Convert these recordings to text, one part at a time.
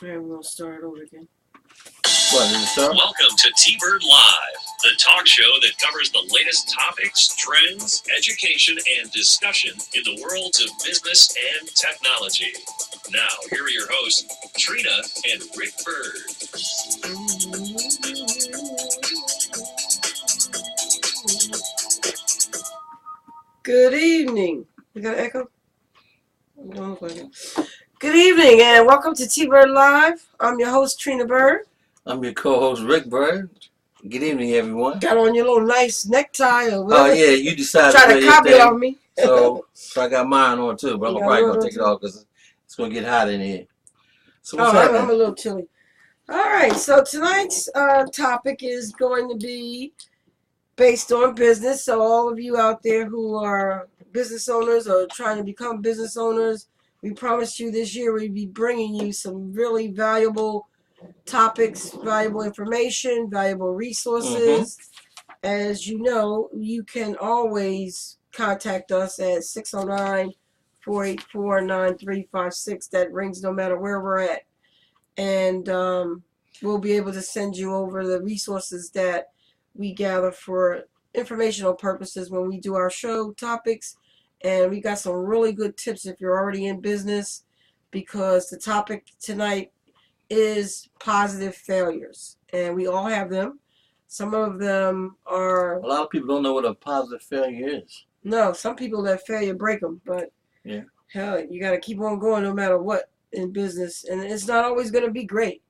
Alright, we're gonna start over again. What is it, sir? Welcome to T-Bird Live, the talk show that covers the latest topics, trends, education, and discussion in the worlds of business and technology. Now, here are your hosts, Trina and Rick Bird. Good evening. You got an echo? No, good evening and welcome to T-Bird Live. I'm your host, Trina Bird. I'm your co-host, Rick Bird. Good evening, everyone. Got on your little nice necktie or Oh, whatever. yeah, you decided Try to copy off me. So I got mine on, too, but I'm probably going to take it off because it's going to get hot in here. So what's happening? I'm a little chilly. All right, so tonight's topic is going to be based on business. So all of you out there who are business owners or trying to become business owners, we promised you this year we'd be bringing you some really valuable topics, valuable information, valuable resources. As you know, you can always contact us at 609-484-9356. That rings no matter where we're at. And we'll be able to send you over the resources that we gather for informational purposes when we do our show topics. And we got some really good tips if you're already in business, because the topic tonight is positive failures. And we all have them. Some of them are... A lot of people don't know what a positive failure is. No, some people let failure break them. But yeah, hell, you got to keep on going no matter what in business. And it's not always going to be great.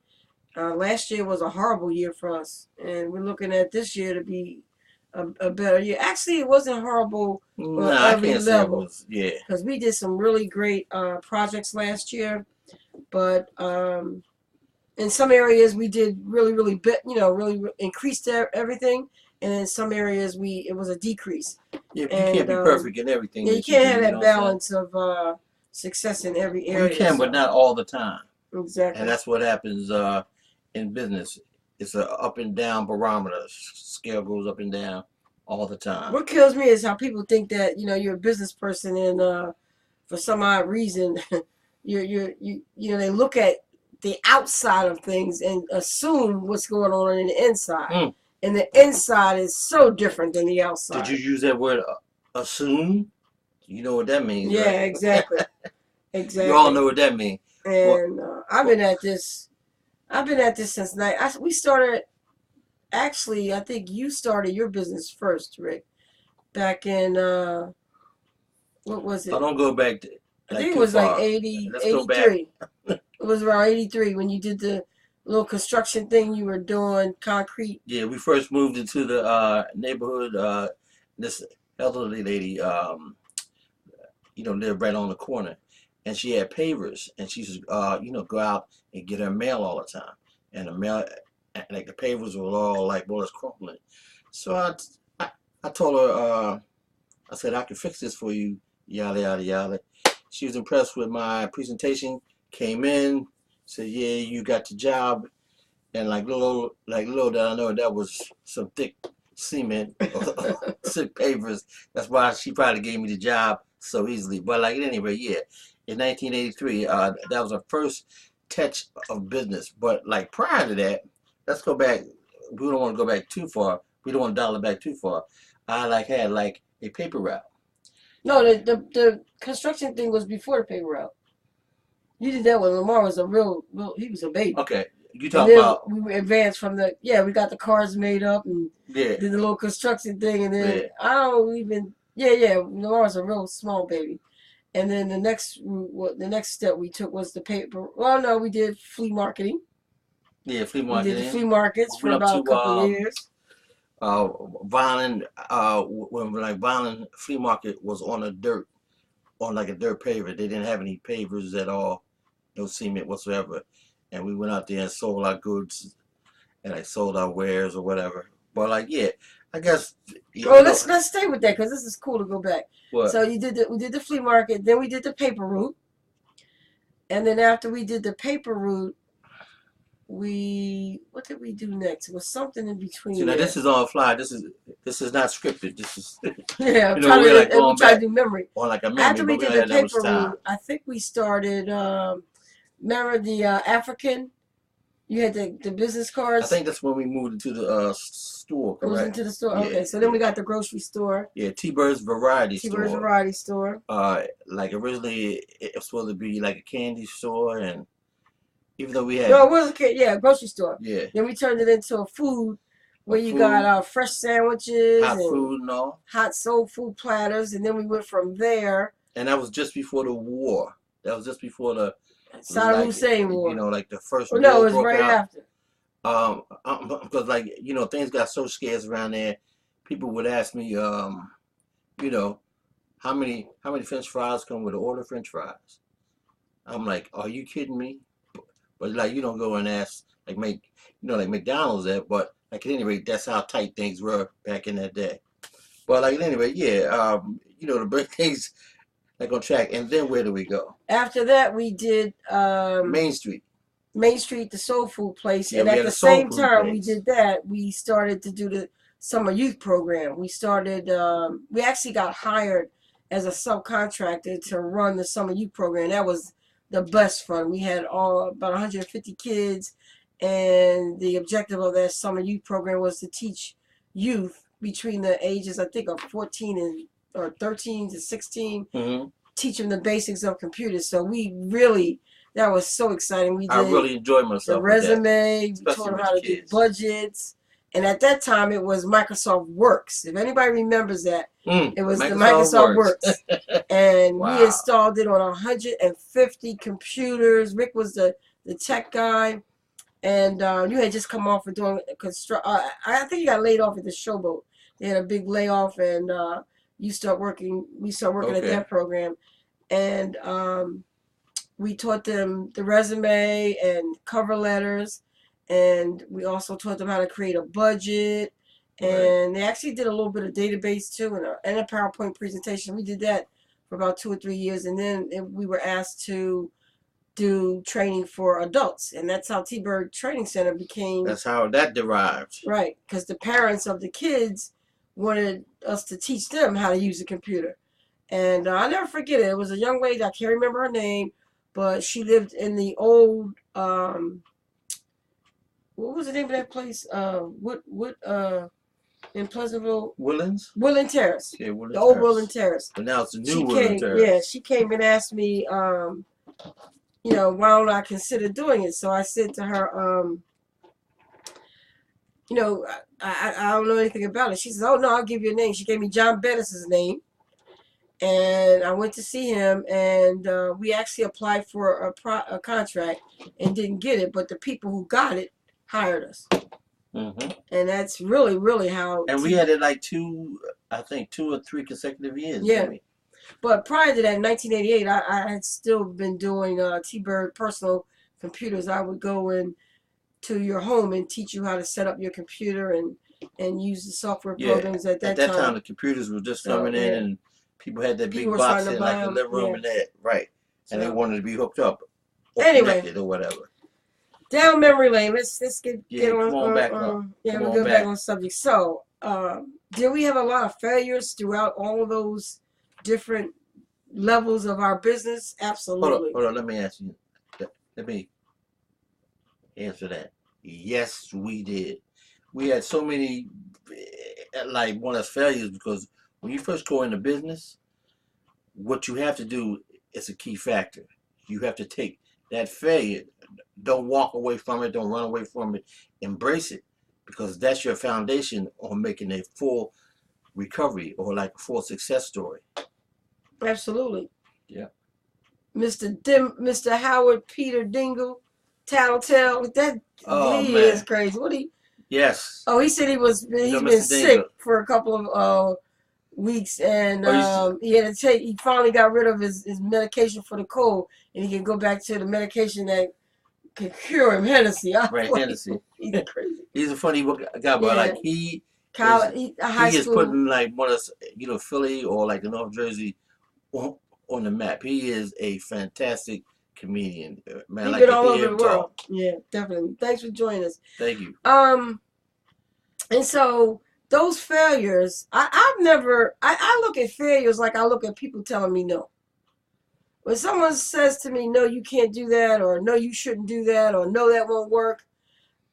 Last year was a horrible year for us. And we're looking at this year to be a better year. Actually, it wasn't horrible on every level. Yeah. Because we did some really great projects last year. But in some areas we did really really increased everything. And in some areas it was a decrease. Yeah, you can't be perfect in everything. Yeah, you can't have that balance of success in every area. You can, but not all the time. Exactly. And that's what happens in business. It's an up and down barometer. Scale goes up and down all the time. What kills me is how people think that you're a business person and for some odd reason they look at the outside of things and assume what's going on in the inside. And the inside is so different than the outside. Did you use that word assume? You know what that means, yeah, right? Exactly. Exactly. You all know what that means. And I've been at this since we started. Actually, I think you started your business first, Rick. Back in what was it? I don't go back to. I think it was like 83. It was around 83 when you did the little construction thing you were doing, concrete. Yeah, we first moved into the neighborhood. This elderly lady, lived right on the corner, and she had pavers, and she used to, go out and get her mail all the time, and the mail, like the pavers were all like, well, it's crumbling. So I told her, I said, I can fix this for you, yada yada yada. She was impressed with my presentation. Came in, said, yeah, you got the job. And like little did I know that was some thick cement, thick pavers. That's why she probably gave me the job so easily. But like anyway, yeah, in 1983, that was our first touch of business. But like prior to that, let's go back. We don't want to go back too far. We don't want to dial it back too far. I had a paper route. No, the construction thing was before the paper route. You did that when Lamar was he was a baby. Okay. You talking about... We advanced from we got the cars made up and did the little construction thing, and then Lamar was a real small baby. And then the next step we took was the paper. Well, no, we did flea marketing. Yeah, flea marketing. We did the flea markets for about a couple of years. Violin, when Violin flea market was on a dirt paver. They didn't have any pavers at all, no cement whatsoever. And we went out there and sold our goods, and sold our wares or whatever. But I guess. Let's stay with that because this is cool to go back. What? So we did the flea market, then we did the paper route, and then after we did the paper route, what did we do next? It was something in between. See, now this is on fly. This is not scripted. This is yeah. I'm trying to do memory. On like a memory. After we did the paper route, I think we started remember the African? You had the business I cards. think that's when we moved into the store, It was correct? into the store. Yeah, Okay, so then we yeah. got the grocery store, Yeah, T-Bird's Variety T-Bird's Store. Variety Store. Like originally it was supposed to be like a candy store, and even though we had No, it was a grocery store. yeah Then we turned it into a food where you food, got fresh sandwiches hot and food and all, hot soul food platters, and then we went from there. and that was just before the war. That was just before the Saddam Hussein War. like the first Oh no, it war was broke right out. after. Because like things got so scarce around there. People would ask me, how many French fries come with an order of French fries? I'm like, are you kidding me? But like you don't go and ask like like McDonald's that, but like at any rate, that's how tight things were back in that day. But like anyway, yeah, to bring things like on track. And then where do we go? After that, we did Main Street. Main Street, the soul food place, Yeah, and we at had the a soul same food time we place. did that, we started to do the summer youth program. We started. We actually got hired as a subcontractor to run the summer youth program. That was the best fun. We had about 150 kids, and the objective of that summer youth program was to teach youth between the ages, I think, of 14 or 13 to 16, Mm-hmm. teach them the basics of computers. So that was so exciting. We did I really enjoyed the myself with that. resume, we Especially taught them with how the to do kids. budgets. And at that time, it was Microsoft Works. If anybody remembers that, it was the Microsoft Works. And Wow. we installed it on 150 computers. Rick was the tech guy. And you had just come off of doing I think you got laid off at the Showboat. They had a big layoff, and we started working at that program. And we taught them the resume and cover letters. And we also taught them how to create a budget. And they actually did a little bit of database too, and a PowerPoint presentation. We did that for about 2 or 3 years. And then we were asked to do training for adults. And that's how T-Bird Training Center became. That's how that derived. Right, because the parents of the kids wanted us to teach them how to use a computer. And I'll never forget it. It was a young lady, I can't remember her name, but she lived in the old, what was the name of that place? In Pleasantville? Woodlands? Woodland Terrace. Yeah, Woodland The old Terrace. Woodland Terrace. But now it's the new Woodland Terrace. Yeah, she came and asked me, why don't I consider doing it? So I said to her, I don't know anything about it. She says, oh, no, I'll give you a name. She gave me John Bettis' name. And I went to see him, and we actually applied for a contract and didn't get it. But the people who got it hired us. Mm-hmm. And that's really, really how. And we had it like 2 or 3 consecutive years. Yeah. Didn't we? But prior to that, in 1988, I had still been doing T-Bird personal computers. I would go into your home and teach you how to set up your computer and use the software programs at that time. At that time, the computers were just coming in, and people had that big People were box starting in to like buy the them, living room yeah. and that, right. And they So- wanted to be hooked up or Anyway. connected or whatever. Down memory lane. Let's get come on back up. Yeah, Come we'll on go back back. on subject. So, did we have a lot of failures throughout all of those different levels of our business? Absolutely. Hold on, let me ask you. Let me answer that. Yes, we did. We had so many, like, one of failures because when you first go into business, what you have to do is a key factor. You have to take that failure. Don't walk away from it. Don't run away from it. Embrace it because that's your foundation on making a full recovery or like a full success story. Absolutely. Yeah. Mr. Howard Peter Dingle, Tattletale. Oh, he man. is crazy. Yes. Oh, he said he's Mr. been sick Dingle. for a couple of weeks, and Oh, he finally got rid of his medication for the cold, and he can go back to the medication that can cure him. Hennessy. Right, Hennessy. He's crazy. He's a funny guy, but Yeah. like he High is school. putting like one of Philly or like the North Jersey on the map. He is a fantastic comedian, man. He's Like been to all hear over him the world. talk. Yeah, definitely. Thanks for joining us. Thank you. And so those failures, I look at failures like I look at people telling me no. when someone says to me, no, you can't do that, or no, you shouldn't do that, or no, that won't work,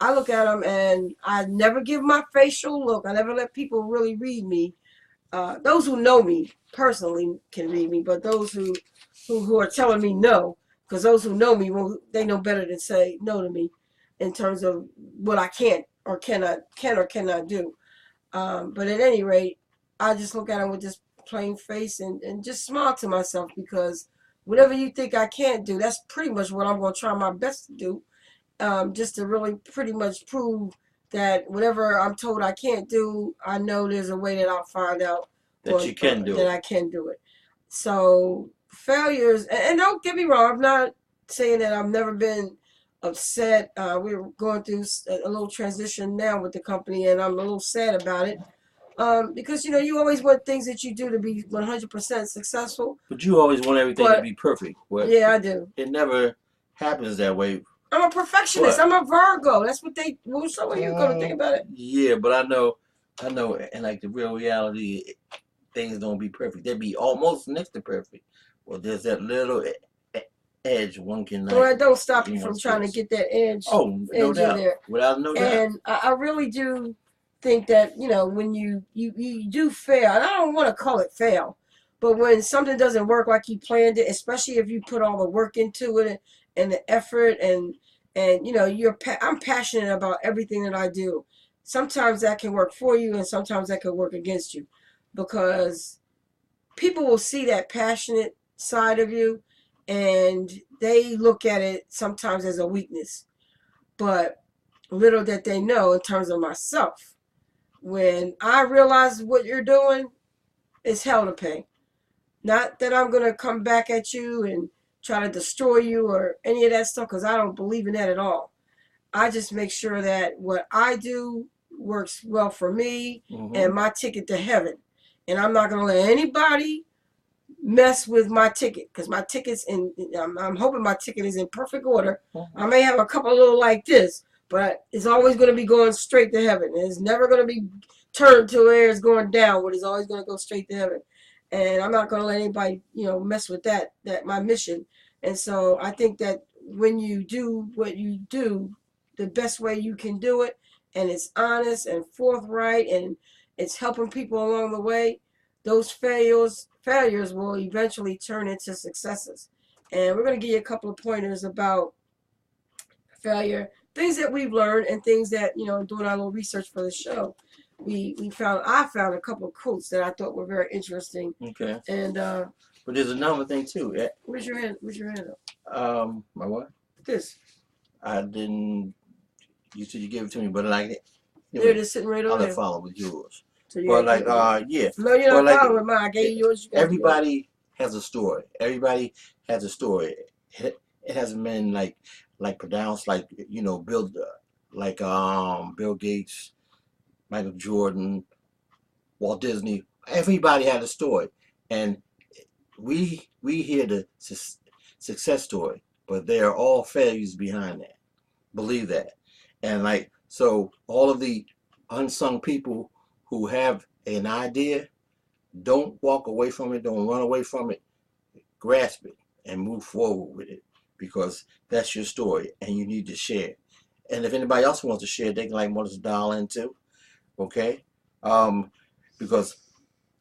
I look at them and I never give my facial look. I never let people really read me. Those who know me personally can read me, but those who are telling me no, because those who know me, well, they know better than say no to me in terms of what I can't or cannot do. But at any rate, I just look at them with this plain face and just smile to myself, because whatever you think I can't do, that's pretty much what I'm going to try my best to do, just to really pretty much prove that whatever I'm told I can't do, I know there's a way that I'll find out That you can do that it. I can do it. So failures, and don't get me wrong, I'm not saying that I've never been upset. We're going through a little transition now with the company, and I'm a little sad about it. Because you always want things that you do to be 100% successful. But you always want everything to But be perfect. Well, yeah, I do. it never happens that way. I'm a perfectionist. But I'm a Virgo. That's what they. Well, so are you going to think about it? yeah, but I know, and like the real reality, things don't be perfect. They be almost next to perfect. Well, there's that little edge one can Well, like. it don't stop you you from know, trying to get that edge Oh, no in doubt, there. without no doubt. And I really do think that when you do fail, and I don't want to call it fail, but when something doesn't work like you planned it, especially if you put all the work into it and the effort, and I'm passionate about everything that I do. Sometimes that can work for you, and sometimes that can work against you, because people will see that passionate side of you, and they look at it sometimes as a weakness. But little that they know in terms of myself, when I realize what you're doing, it's hell to pay. Not that I'm going to come back at you and try to destroy you or any of that stuff, because I don't believe in that at all. I just make sure that what I do works well for me and my ticket to heaven. And I'm not going to let anybody mess with my ticket, because my ticket's I'm hoping my ticket is in perfect order. I may have a couple little like this, but it's always going to be going straight to heaven. It's never going to be turned to where it's going downward. It's always going to go straight to heaven. And I'm not going to let anybody, mess with that my mission. And so I think that when you do what you do, the best way you can do it, and it's honest and forthright, and it's helping people along the way, those failures will eventually turn into successes. And we're going to give you a couple of pointers about failure, things that we've learned, and things that, doing our little research for the show, I found a couple of quotes that I thought were very interesting. Okay. And but there's another thing too. where's your hand up? My what? This. I didn't. You said you gave it to me, but like There it is, sitting right I'll over there. follow with yours. So But like yeah. No, you're not like, following mine. I gave you yours. You got everybody has a story. Everybody has a story. It hasn't been like pronounced like Bill Gates, Michael Jordan, Walt Disney. Everybody had a story, and we hear the success story, but there are all failures behind that. Believe that. And like, so all of the unsung people who have an idea, don't walk away from it, don't run away from it, grasp it and move forward with it, because that's your story and you need to share. And if anybody else wants to share, they can like want to dial in too. Okay? Because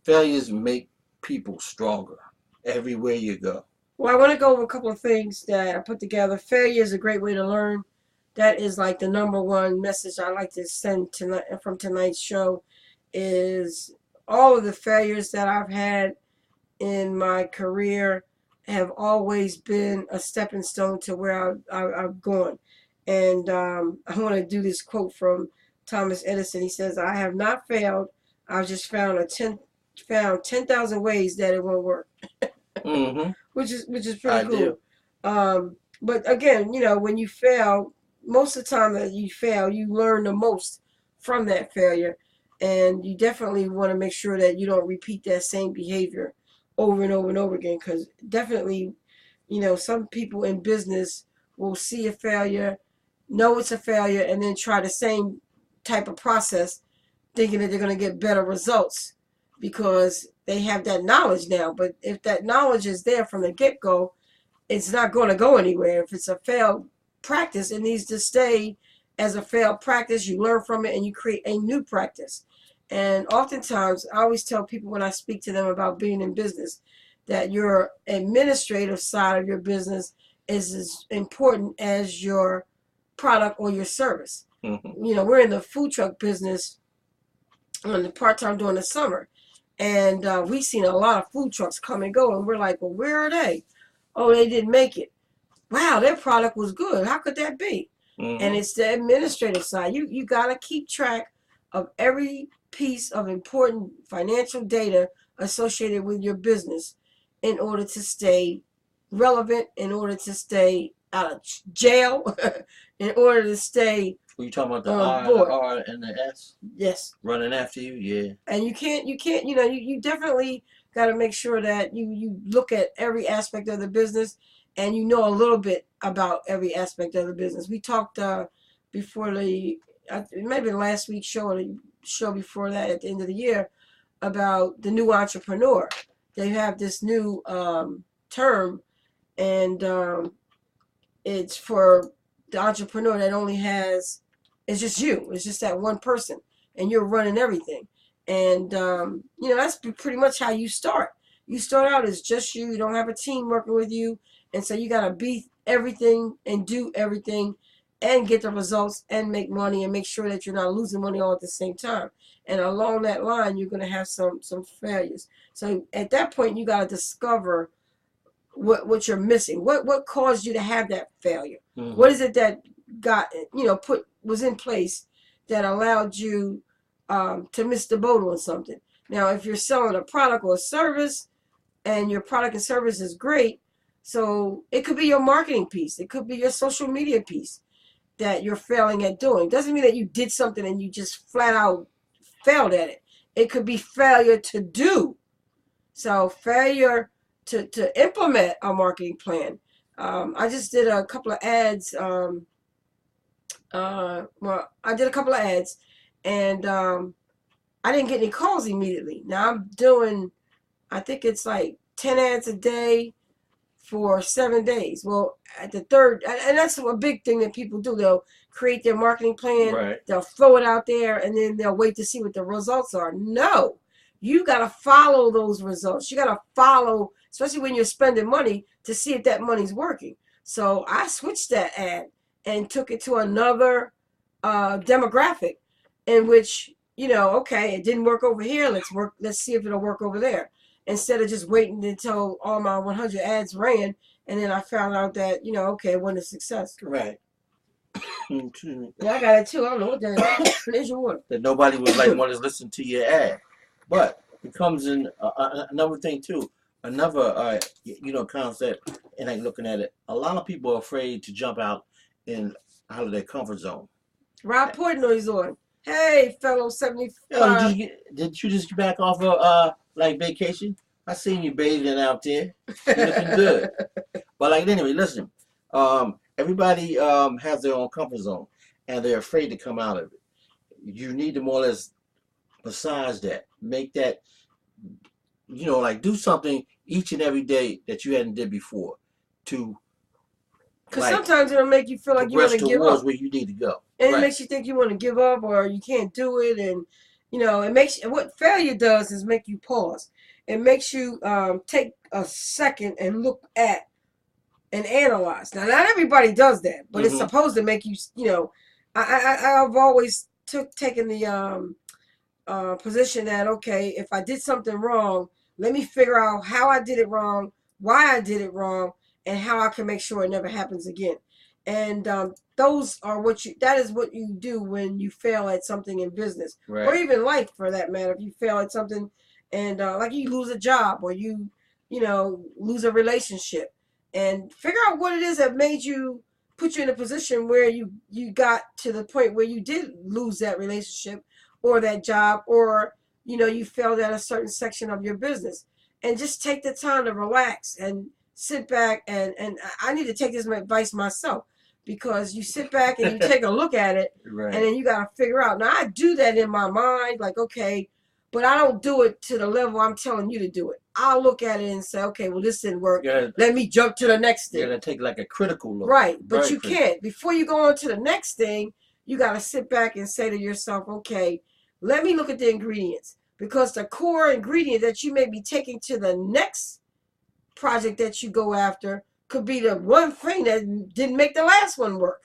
failures make people stronger everywhere you go. Well, I want to go over a couple of things that I put together. Failure is a great way to learn. That is like the number one message I like to send tonight from tonight's show, is all of the failures that I've had in my career have always been a stepping stone to where I've gone. And I want to do this quote from Thomas Edison. He says, "I have not failed. I've just found 10,000 ways that it won't work." Which is pretty cool. But again, when you fail, most of the time that you fail, you learn the most from that failure. And you definitely want to make sure that you don't repeat that same behavior over and over and over again. Because definitely, some people in business will see a failure, know it's a failure, and then try the same type of process, thinking that they're going to get better results because they have that knowledge now. But if that knowledge is there from the get-go, it's not going to go anywhere. If it's a failed practice, it needs to stay as a failed practice. You learn from it and you create a new practice. And oftentimes, I always tell people when I speak to them about being in business that your administrative side of your business is as important as your product or your service. Mm-hmm. You know, we're in the food truck business on the part-time during the summer. And we've seen a lot of food trucks come and go. And we're like, well, where are they? Oh, they didn't make it. Wow, their product was good. How could that be? Mm-hmm. And it's the administrative side. You got to keep track of every piece of important financial data associated with your business in order to stay relevant, in order to stay out of jail, in order to stay Were you talking about the board. R and the S Yes. running after you? Yeah. And you can't, you definitely got to make sure that you look at every aspect of the business and you know a little bit about every aspect of the business. We talked before it might have been last week's show or the show before that at the end of the year about the new entrepreneur. They have this new term, and it's for the entrepreneur that only has, it's just you. It's just that one person, and you're running everything. And, that's pretty much how you start. You start out as just you. You don't have a team working with you. And so you got to be everything and do everything and get the results and make money and make sure that you're not losing money all at the same time. And along that line, you're going to have some failures. So at that point, you got to discover what you're missing. What caused you to have that failure? Mm-hmm. What is it that was in place that allowed you to miss the boat on something? Now, if you're selling a product or a service and your product and service is great, so it could be your marketing piece. It could be your social media piece that you're failing at doing. Doesn't mean that you did something and you just flat out failed at it. It could be failure to do. So failure to implement a marketing plan. I just did a couple of ads. I did a couple of ads, and I didn't get any calls immediately. Now I'm doing, I think it's like 10 ads a day for 7 days. Well, at the third, and that's a big thing that people do. They'll create their marketing plan, Right. They'll throw it out there, and then they'll wait to see what the results are. No, you got to follow those results. You got to follow, especially when you're spending money, to see if that money's working. So I switched that ad and took it to another demographic in which, okay, it didn't work over here. Let's see if it'll work over there. Instead of just waiting until all my 100 ads ran, and then I found out that, okay, it wasn't a success. Right. Yeah, I got it too. I don't know what that is. There's your water. That nobody was like want to listen to your ad, but it comes in another thing too. Another concept, and like looking at it, a lot of people are afraid to jump out of their comfort zone. Rob Portnoy's on. Hey, fellow 75. Did you just get back off of vacation? I seen you bathing out there. You're looking good. But anyway, listen. Everybody has their own comfort zone, and they're afraid to come out of it. You need to more or less massage that, make that, do something each and every day that you hadn't did before, to because sometimes it'll make you feel like you want to give up. Where you need to go. And right. It makes you think you want to give up or you can't do it. And, it makes what failure does is make you pause. It makes you take a second and look at and analyze. Now, not everybody does that, but it's supposed to make you, I've always taken the position that, okay, if I did something wrong, let me figure out how I did it wrong, why I did it wrong, and how I can make sure it never happens again. And that is what you do when you fail at something in business, right. Or even life for that matter. If you fail at something and like you lose a job or you lose a relationship, and figure out what it is that put you in a position where you got to the point where you did lose that relationship or that job, or you failed at a certain section of your business, and just take the time to relax and sit back. And I need to take this advice myself, because you sit back and you take a look at it, right. And then you got to figure out. Now I do that in my mind, like, okay, but I don't do it to the level I'm telling you to do it. I'll look at it and say, okay, well, this didn't work. Let me jump to the next thing. You're gonna take like a critical look. Right, but Very you critical. can't. Before you go on to the next thing, you got to sit back and say to yourself, okay, let me look at the ingredients. Because the core ingredient that you may be taking to the next project that you go after could be the one thing that didn't make the last one work.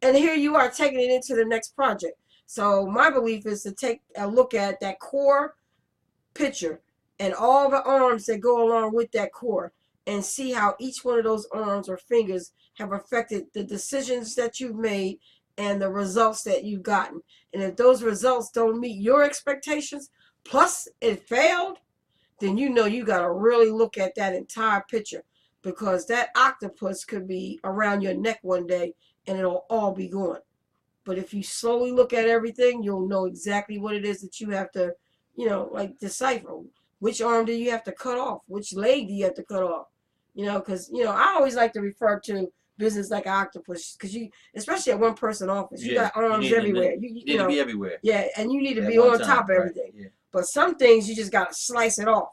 And here you are taking it into the next project. So my belief is to take a look at that core picture and all the arms that go along with that core and see how each one of those arms or fingers have affected the decisions that you've made and the results that you've gotten. And if those results don't meet your expectations, plus it failed, then you know you got to really look at that entire picture, because that octopus could be around your neck one day and it'll all be gone. But if you slowly look at everything, you'll know exactly what it is that you have to, like decipher. Which arm do you have to cut off? Which leg do you have to cut off? Because, I always like to refer to business like an octopus, because especially at one person office, you got arms everywhere. You need to be everywhere. Yeah, and you need to At be one on time, top of right, everything. yeah. But some things you just got to slice it off,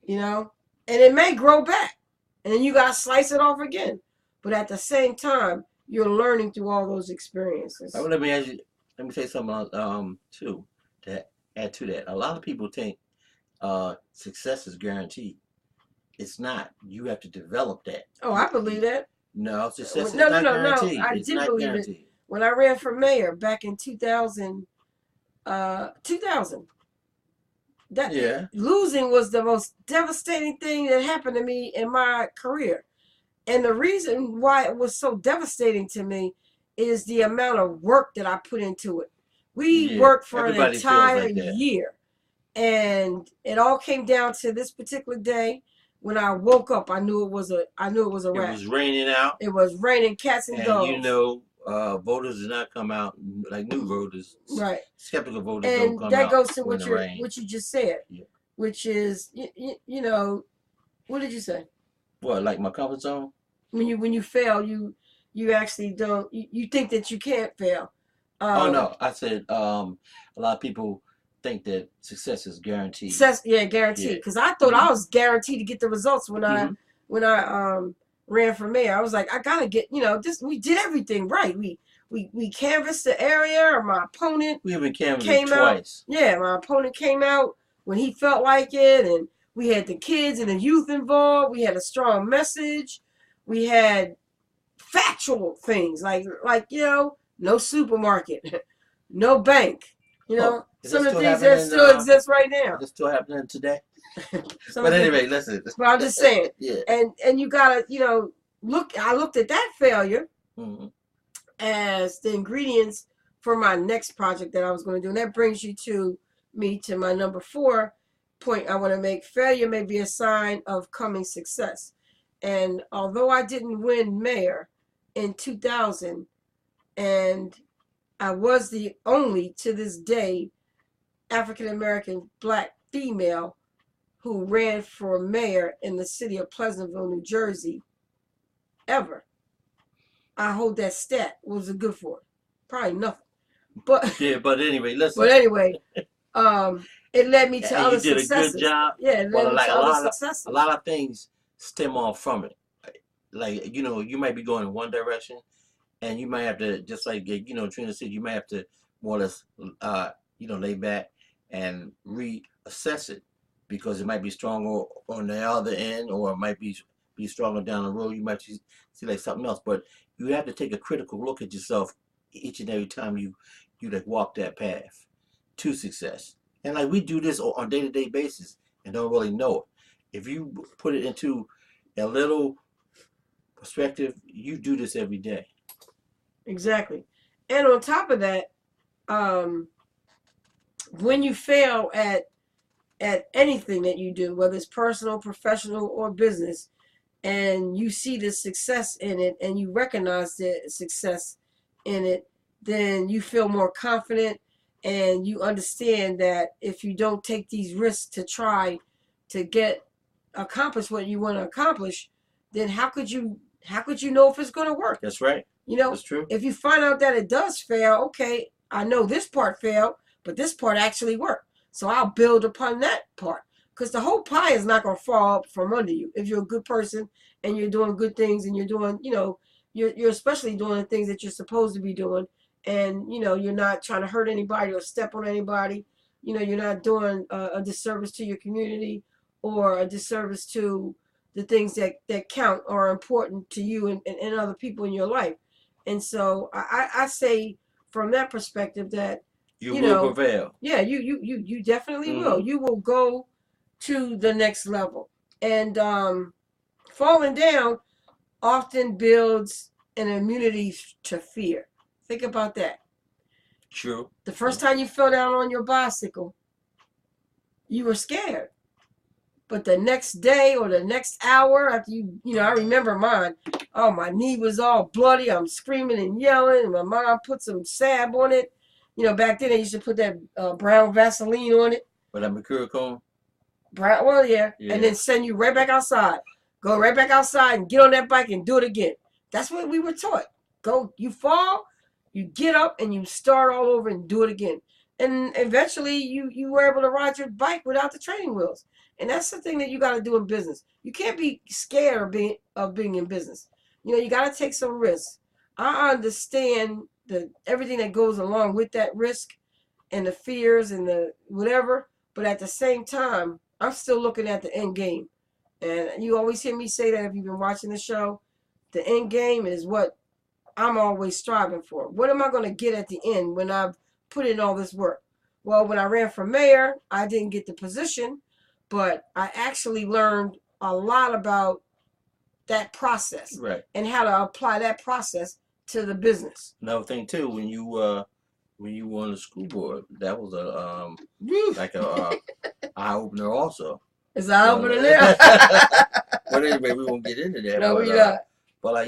and it may grow back, and then you got to slice it off again. But at the same time, you're learning through all those experiences. Let me say something too, to add to that. A lot of people think success is guaranteed. It's not. You have to develop that. Oh, I believe that. No, success is No. not guaranteed. I It's did not believe guaranteed. it when I ran for mayor back in 2000. 2000. Yeah. Losing was the most devastating thing that happened to me in my career. And the reason why it was so devastating to me is the amount of work that I put into it. We worked for an entire year. And it all came down to this particular day. When I woke up, I knew it was a wrap. It was raining out. It was raining cats and dogs. Voters did not come out, like new voters. Right. Skeptical voters don't come out. And that goes to when it rains. what you just said, which is, what did you say? What, like my comfort zone? When you fail, you actually don't. You think that you can't fail. Oh no, I said a lot of people think that success is guaranteed. Guaranteed. Because I thought I was guaranteed to get the results when I ran for mayor. I was like, I gotta get this. We did everything right. We canvassed the area, or my opponent. We even canvassed came twice. Out. Yeah, my opponent came out when he felt like it, and we had the kids and the youth involved. We had a strong message. We had factual things like no supermarket, no bank. Some of the things that still exist right now. Is it still happening today? But anyway, listen. But I'm just saying. Yeah. And you gotta look. I looked at that failure as the ingredients for my next project that I was going to do, and that brings to my number 4 point I want to make. Failure may be a sign of coming success. And although I didn't win mayor in 2000, and I was the only, to this day, African-American black female who ran for mayor in the city of Pleasantville, New Jersey, ever. I hold that stat. What was it good for? Probably nothing. But anyway, listen. But anyway, it led me to other successes. You did a good job. Yeah, it led me to other successes. A lot of things stem off from it. Like, you might be going in one direction, and you might have to, just like, Trina said, you might have to more or less, lay back and reassess it, because it might be stronger on the other end, or it might be stronger down the road. You might see like something else, but you have to take a critical look at yourself each and every time you like walk that path to success. And like, we do this on a day-to-day basis and don't really know it. If you put it into a little perspective, you do this every day. Exactly. And on top of that, when you fail at anything that you do, whether it's personal, professional, or business, and you see the success in it and you recognize the success in it, then you feel more confident, and you understand that if you don't take these risks to try to accomplish what you want to accomplish, then how could you know if it's going to work? That's right. That's true. If you find out that it does fail, okay, I know this part failed, but this part actually worked. So I'll build upon that part. Because the whole pie is not going to fall up from under you if you're a good person and you're doing good things and you're doing, you're especially doing the things that you're supposed to be doing. And, you're not trying to hurt anybody or step on anybody. You're not doing a disservice to your community or a disservice to the things that count or are important to you and other people in your life. And so I say from that perspective that, You will prevail. yeah, you definitely will. You will go to the next level. And falling down often builds an immunity to fear. Think about that. True. The first time you fell down on your bicycle, you were scared. But the next day or the next hour after I remember mine. Oh, my knee was all bloody. I'm screaming and yelling. And my mom put some salve on it. Back then they used to put that brown Vaseline on it. But that mercurochrome? Brown, well, yeah. And then send you right back outside. Go right back outside and get on that bike and do it again. That's what we were taught. You fall, you get up, and you start all over and do it again. And eventually you were able to ride your bike without the training wheels. And that's the thing that you got to do in business. You can't be scared of being in business. You got to take some risks. I understand everything that goes along with that risk and the fears and the whatever. But at the same time, I'm still looking at the end game. And you always hear me say that if you've been watching the show. The end game is what I'm always striving for. What am I going to get at the end when I've put in all this work? Well, when I ran for mayor, I didn't get the position, but I actually learned a lot about that process, right, and how to apply that process to the business. Another thing too, when you were on the school board, that was a like a eye opener also. It's an eye opener there. But anyway, we won't get into that. No, we not. But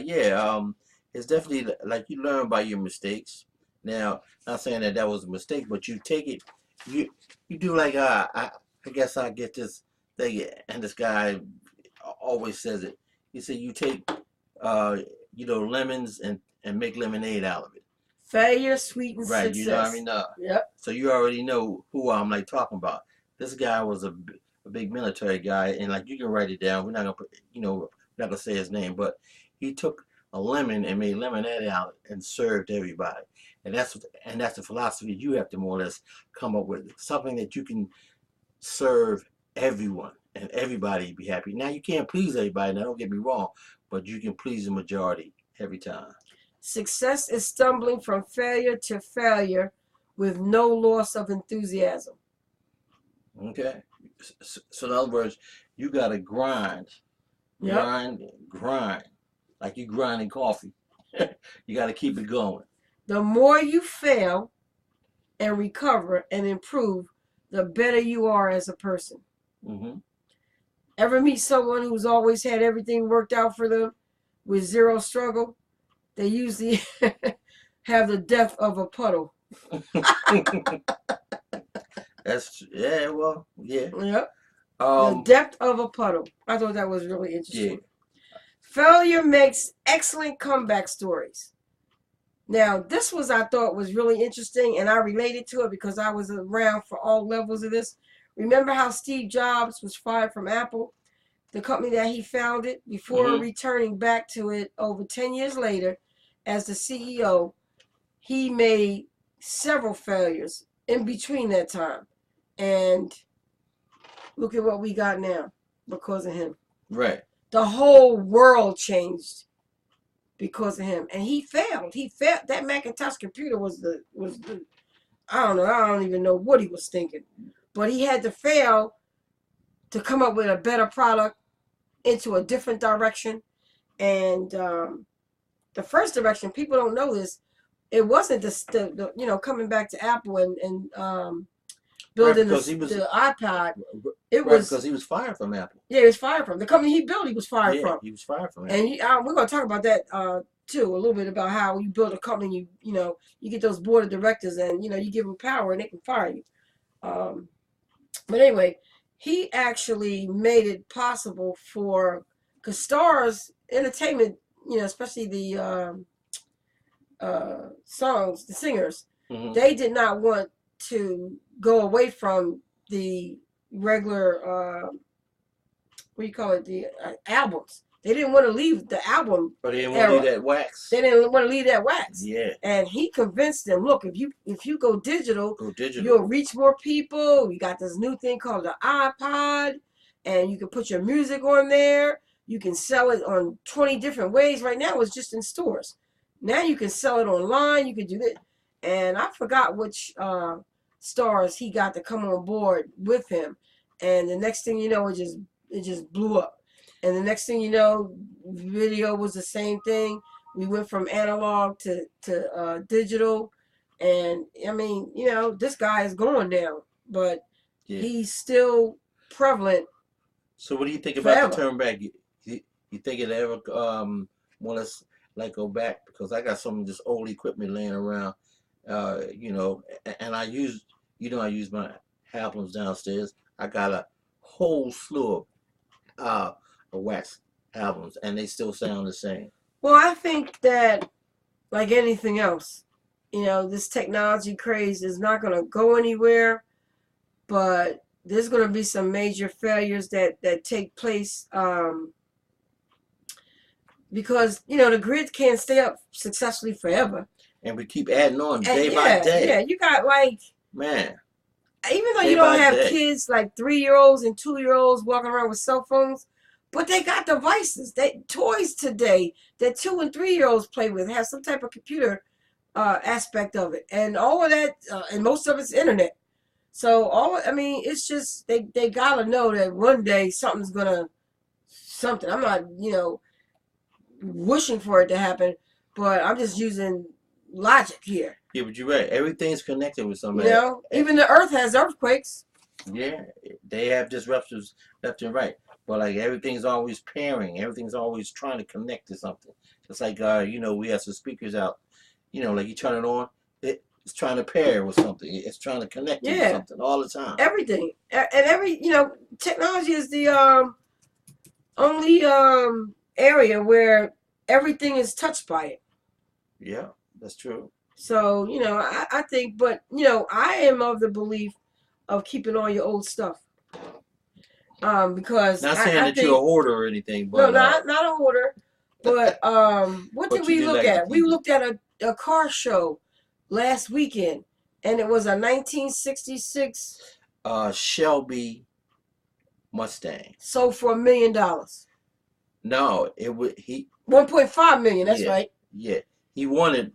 it's definitely like you learn by your mistakes. Now, not saying that was a mistake, but you take it, you do like I guess I get this thing, and this guy always says it. He said you take lemons and make lemonade out of it. Failure sweetens right, success. You know what I mean? Yep. So you already know who I'm talking about. This guy was a big military guy, and you can write it down. We're not gonna say his name, but he took a lemon and made lemonade out and served everybody. And that's the philosophy you have to more or less come up with, something that you can serve everyone and everybody be happy. Now you can't please everybody. Now don't get me wrong, but you can please the majority every time. Success is stumbling from failure to failure with no loss of enthusiasm. Okay. So in other words, you gotta grind. Yep. Grind. Like you grinding coffee. You gotta keep it going. The more you fail and recover and improve, the better you are as a person. Mm-hmm. Ever meet someone who's always had everything worked out for them with zero struggle? They usually have the depth of a puddle. Well, yeah. Yep. The depth of a puddle. I thought that was really interesting. Yeah. Failure makes excellent comeback stories. Now, this I thought was really interesting, and I related to it because I was around for all levels of this. Remember how Steve Jobs was fired from Apple, the company that he founded, before returning back to it over 10 years later as the CEO? He made several failures in between that time. And look at what we got now because of him. Right. The whole world changed because of him. And he failed. That Macintosh computer was the I don't know. I don't even know what he was thinking. But he had to fail to come up with a better product into a different direction. And the first direction, people don't know this, it wasn't the coming back to Apple and building the iPod. It was because he was fired from Apple. Yeah, he was fired from the company he built. He was fired from. He was fired from Apple. And we're going to talk about that too, a little bit about how you build a company. You get those board of directors, and you give them power, and they can fire you. But anyway, he actually made it possible because Stars Entertainment, especially the songs, the singers, they did not want to go away from the regular what do you call it, the albums. They didn't want to leave the album. But they didn't want to leave era. that wax. They didn't want to leave that wax. Yeah, And he convinced them, look, if you go digital, go digital. you'll reach more people. You got this new thing called the iPod, and you can put your music on there. You can sell it on 20 different ways. Right now, it's just in stores. Now you can sell it online. You can do that. And I forgot which stars he got to come on board with him. And the next thing you know, it just blew up. And the next thing you know, video was the same thing. We went from analog to digital. And I mean, you know, this guy is going now, but Yeah. he's still prevalent. So what do you think about Forever. the turn back? You think it ever want us like go back? Because I got some of this old equipment laying around, you know, and I use my albums downstairs. I got a whole slew of wax albums, and they still sound the same. Well, I think that, like anything else, you know, this technology craze is not going to go anywhere, but there's going to be some major failures that take place because, you know, the grid can't stay up successfully forever. And we keep adding on And day by day. Yeah, you got like, Man, even though Day you don't by have day. kids like 3-year-olds and 2-year-olds walking around with cell phones, but they got devices. Toys today that 2 and 3-year-olds play with have some type of computer aspect of it, and all of that, and most of it's internet. So I mean, it's just they gotta know that one day something's gonna something. I'm not, you know, wishing for it to happen, but I'm just using logic here. yeah, but you're right. Everything's connected with You somebody. know, even the Earth has earthquakes. Yeah, they have disruptions left and right, but like everything's always pairing. Everything's always trying to connect to something. Just like you know, we have some speakers out. You know, like you turn it on, it's trying to pair with something. It's trying to connect to Yeah. something all the time. Everything and you know, technology is the only area where everything is touched by it. Yeah, that's true. So, you know, I think, but you know, I am of the belief of keeping all your old stuff. Because Not I saying that think, you're a hoarder or anything, no, but not a hoarder, but what But did you we do look like to at? We keep it. looked at a car show last weekend, and it was a 1966 Shelby Mustang. sold for $1 million. No, it would 1.5 million. That's Yeah. right. Yeah, he wanted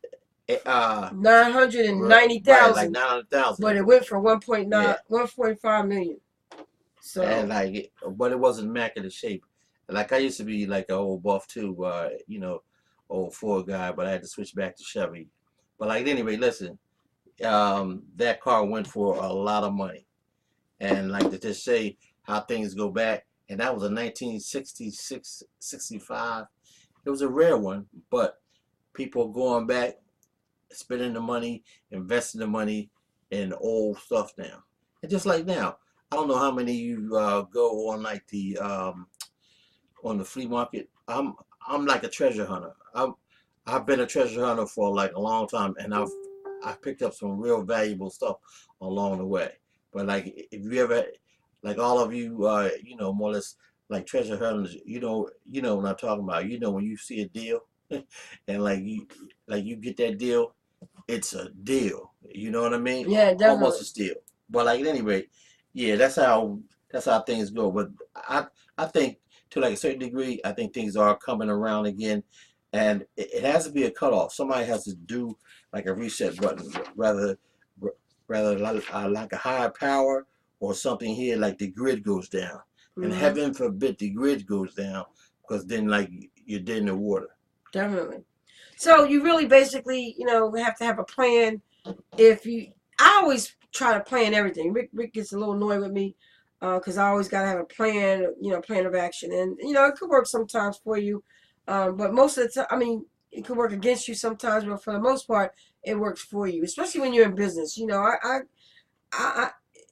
990,000, right, like 900,000. but it went for 1.9, Yeah. 1.5 million. So And like, but it wasn't immaculate shape. Like I used to be like an old buff too, you know, old Ford guy, but I had to switch back to Chevy. But like anyway, listen, that car went for a lot of money, and like to just say how things go back, and that was a 1966, 65. It was a rare one, but people going back, spending the money, investing the money in old stuff now. And just like now, I don't know how many you go on like the on the flea market. I'm like a treasure hunter. I've been a treasure hunter for like a long time, and I've picked up some real valuable stuff along the way. But like if you ever, like all of you, you know, more or less like treasure hunters, you know what I'm talking about. You know when you see a deal, and like you get that deal, it's a deal. You know what I mean? yeah, definitely. Almost a steal. But like anyway, yeah, that's how things go. But I think to like a certain degree, I think things are coming around again, and it has to be a cutoff. Somebody has to do like a reset button, rather like a higher power or something here, like the grid goes down. And Mhm. heaven forbid the grid goes down, because then like you're dead in the water. Definitely. So you really basically, you know, have to have a plan. I always try to plan everything. Rick gets a little annoyed with me because I always got to have a plan, you know, plan of action. And, you know, it could work sometimes for you. But most of the time, I mean, it could work against you sometimes, but for the most part, it works for you, especially when you're in business. You know,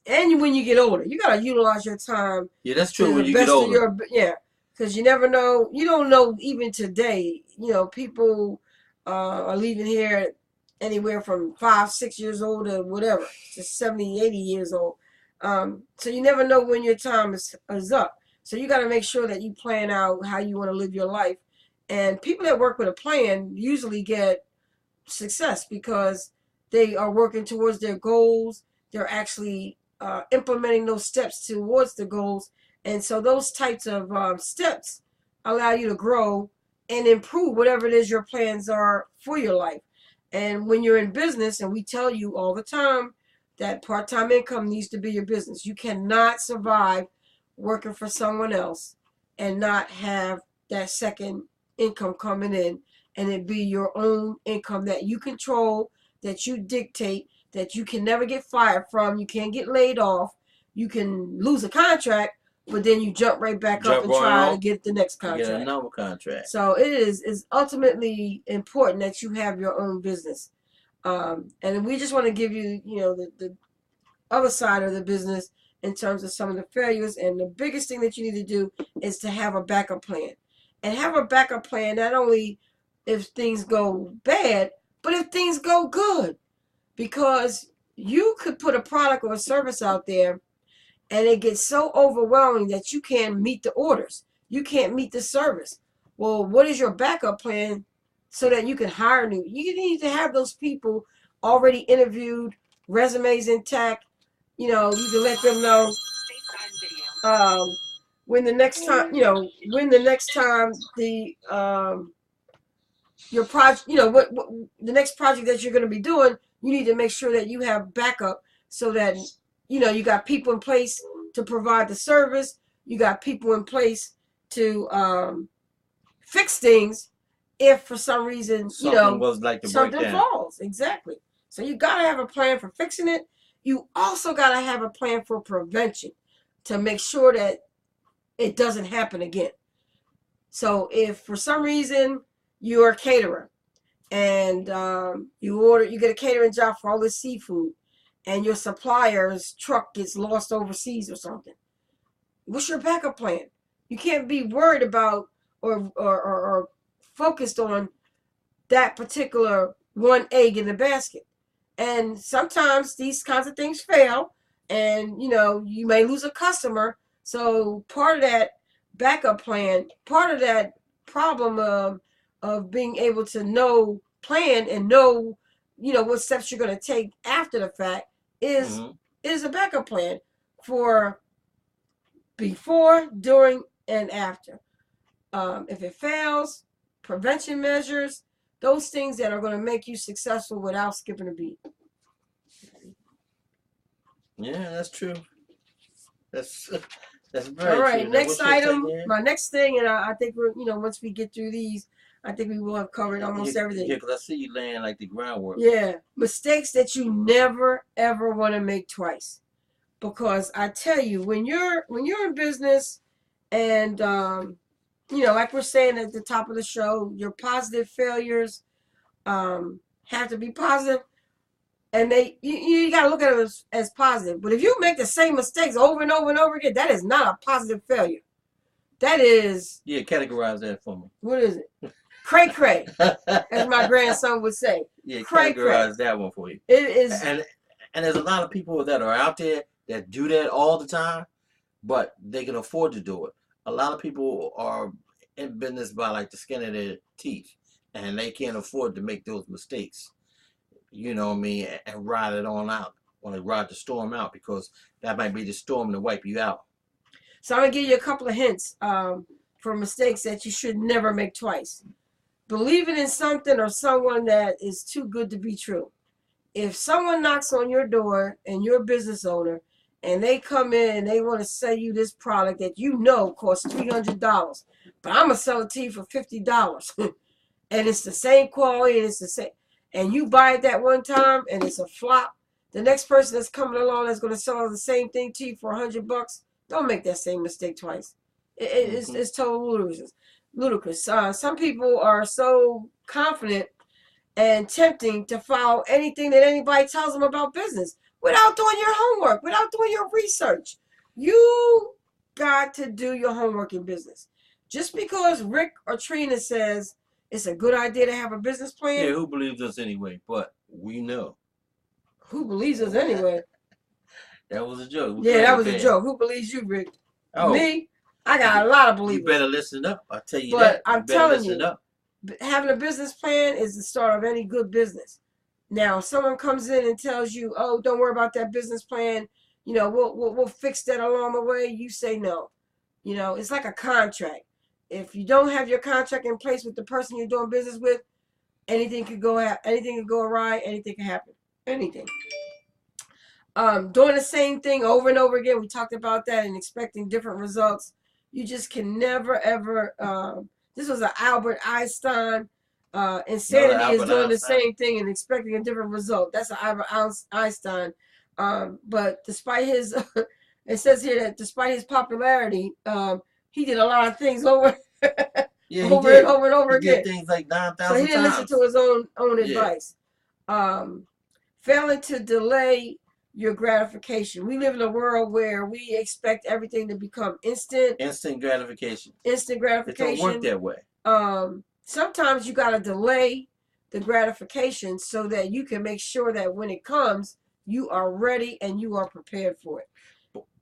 and when you get older, you got to utilize your time Yeah, that's to true when the you get best of older. your, yeah, because you never know. You don't know even today. You know, people are leaving here anywhere from 5, 6 years old to whatever, to 70, 80 years old. So you never know when your time is up. So you got to make sure that you plan out how you want to live your life. And people that work with a plan usually get success because they are working towards their goals. They're actually implementing those steps towards the goals. And so those types of steps allow you to grow and improve whatever it is your plans are for your life. And when you're in business, and we tell you all the time that part-time income needs to be your business. You cannot survive working for someone else and not have that second income coming in, and it be your own income that you control, that you dictate, that you can never get fired from. You can't get laid off. You can lose a contract, but then you jump right back up and try to get the next contract. Get another contract. So it is ultimately important that you have your own business. And we just want to give you, the other side of the business in terms of some of the failures. And the biggest thing that you need to do is to have a backup plan. And have a backup plan not only if things go bad, but if things go good. Because you could put a product or a service out there and it gets so overwhelming that you can't meet the orders. You can't meet the service. Well, what is your backup plan so that you can hire new? You need to have those people already interviewed, resumes intact. You can let them know when the next time, your project, what the next project that you're going to be doing, you need to make sure that you have backup so that, you got people in place to provide the service. You got people in place to fix things if for some reason, something falls. Exactly. So you got to have a plan for fixing it. You also got to have a plan for prevention to make sure that it doesn't happen again. So if for some reason you're a caterer and you get a catering job for all this seafood and your supplier's truck gets lost overseas or something, what's your backup plan? You can't be worried about or focused on that particular one egg in the basket. And sometimes these kinds of things fail and, you may lose a customer. So part of that backup plan, part of that problem of being able to plan and know, what steps you're going to take after the fact is a backup plan for before, during, and after. If it fails, prevention measures, those things that are going to make you successful without skipping a beat. Yeah, that's true. That's very all right. true. Next item, my next thing, and I think we're once we get through these, I think we will have covered almost everything. Yeah, because I see you laying like the groundwork. Yeah, mistakes that you never ever want to make twice, because I tell you, when you're in business, and like we're saying at the top of the show, your positive failures have to be positive, and you got to look at them as positive. But if you make the same mistakes over and over and over again, that is not a positive failure. That is... Yeah, categorize that for me. What is it? Cray cray, as my grandson would say. Yeah, categorize that one for you. It is... And there's a lot of people that are out there that do that all the time, but they can afford to do it. A lot of people are in business by like the skin of their teeth, and they can't afford to make those mistakes. You know what I mean? And ride it on out. Or they ride the storm out, because that might be the storm to wipe you out. So I'm going to give you a couple of hints for mistakes that you should never make twice. Believing in something or someone that is too good to be true. If someone knocks on your door and you're a business owner and they come in and they want to sell you this product that costs $300, but I'm going to sell it to you for $50 and it's the same quality and it's the same, and you buy it that one time and it's a flop, the next person that's coming along that's going to sell the same thing to you for $100, don't make that same mistake twice. It's total ludicrous. Some people are so confident and tempting to follow anything that anybody tells them about business without doing your homework, without doing your research. You got to do your homework in business. Just because Rick or Trina says it's a good idea to have a business plan. Yeah, who believes us anyway? But we know. Who believes us anyway? That was a joke. Yeah, that was a joke. Who believes you, Rick? Oh, Me? I got a lot of you believers. better listen up. I'll tell you But that. I'm You better telling listen you, up. having a business plan is the start of any good business. Now, if someone comes in and tells you, "Oh, don't worry about that business plan. You know, we'll fix that along the way." You say no. You know, it's like a contract. If you don't have your contract in place with the person you're doing business with, anything could go awry. Anything can happen. Anything. Doing the same thing over and over again. We talked about that and expecting different results. You just can never ever. This was an Albert Einstein. Insanity is doing the same thing and expecting a different result. That's an Albert Einstein. But despite his, it says here that despite his popularity, he did a lot of things over, Yeah, over and over and over he again. did things like 9,000 So he didn't times. listen to his own Yeah. advice. Failing to delay your gratification. We live in a world where we expect everything to become instant. Instant gratification. Instant It gratification. don't work that way. Sometimes you gotta delay the gratification so that you can make sure that when it comes, you are ready and you are prepared for it.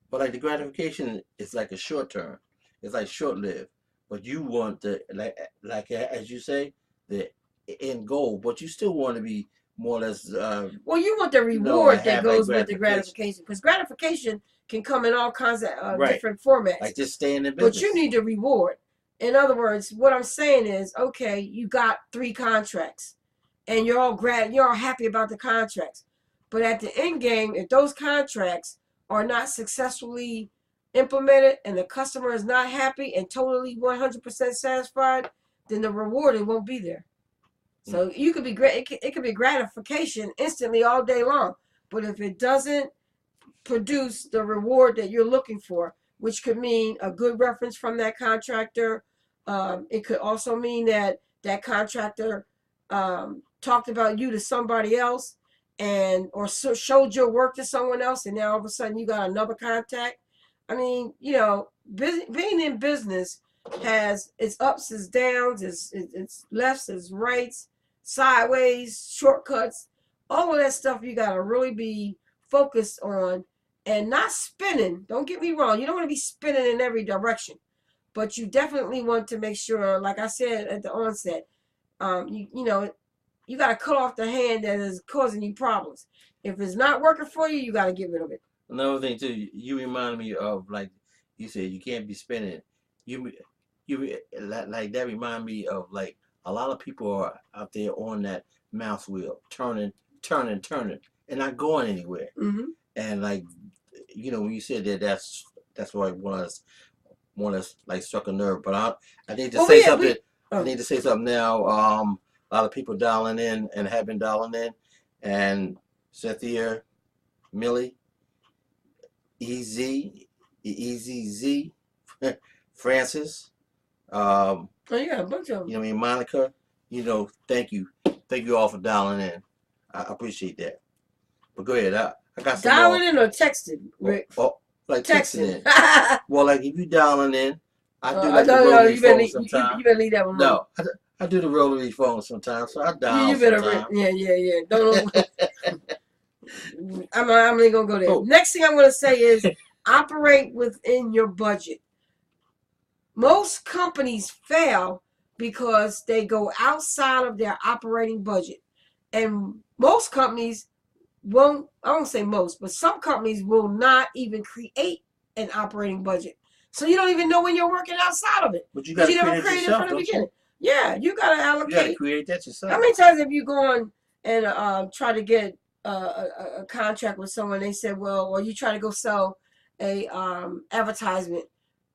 But like the gratification is like a short term. It's like short lived. But you want the like as you say, the end goal, but you still want to be more or less well, you want the reward that goes with the gratification, because gratification can come in all kinds of different formats. Like just staying in business. But you need the reward. In other words, what I'm saying is, okay, you got 3 contracts, and you're all happy about the contracts, but at the end game, if those contracts are not successfully implemented and the customer is not happy and totally 100% satisfied, then the reward it won't be there. So you could be great. It could be gratification instantly all day long, but if it doesn't produce the reward that you're looking for, which could mean a good reference from that contractor, it could also mean that that contractor talked about you to somebody else, or showed your work to someone else, and now all of a sudden you got another contact. I mean, you know, being in business has its ups, its downs, its lefts, its rights, sideways, shortcuts, all of that stuff. You got to really be focused on and not spinning. Don't get me wrong. You don't want to be spinning in every direction, but you definitely want to make sure, like I said at the onset, you know, you got to cut off the hand that is causing you problems. If it's not working for you, you got to get rid of it. Another thing too, you remind me of, like you said, you can't be spinning. You like that remind me of like a lot of people are out there on that mouse wheel, turning, and not going anywhere. Mm-hmm. And like, you know, when you said that, that's why one of us like struck a nerve. But I need to say something. I need to say something now. A lot of people dialing in and have been dialing in, and Cynthia, Millie, EZZ, Francis. Oh, you got a bunch of them. You know what I mean, Monica. You know, thank you all for dialing in. I appreciate that. But go ahead. I got some dialing in or texting, Rick? Like texting in. Well, like if you dialing in, I do like the rotary phone sometimes. You better leave that one alone. No, I do the rotary phone sometimes, so I dial. You better, yeah. Don't. I'm not gonna go there. Next thing I'm gonna say is operate within your budget. Most companies fail because they go outside of their operating budget, and most companies won't. I won't say most, but some companies will not even create an operating budget. So you don't even know when you're working outside of it. But you got to never created it from the beginning. Yeah, you got to allocate. You got to create that yourself. How many times have you gone and try to get a contract with someone? They said, well, or you try to go sell a advertisement,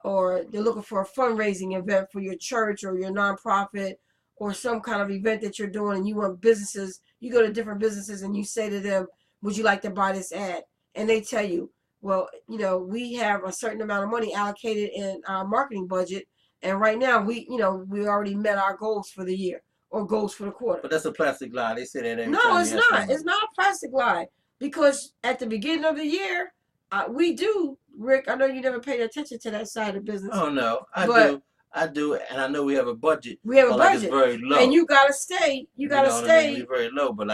or they're looking for a fundraising event for your church or your nonprofit or some kind of event that you're doing, and you want businesses. You go to different businesses and you say to them, would you like to buy this ad? And they tell you, well, you know, we have a certain amount of money allocated in our marketing budget, and right now we already met our goals for the year or goals for the quarter. But that's a plastic lie. They say that every time. No, it's not. It's not a plastic lie, because at the beginning of the year, we do, Rick. I know you never paid attention to that side of business. Oh no, I do, and I know we have a budget. We have a budget, it's very low, and you gotta stay. You gotta stay. I mean? We're very low, but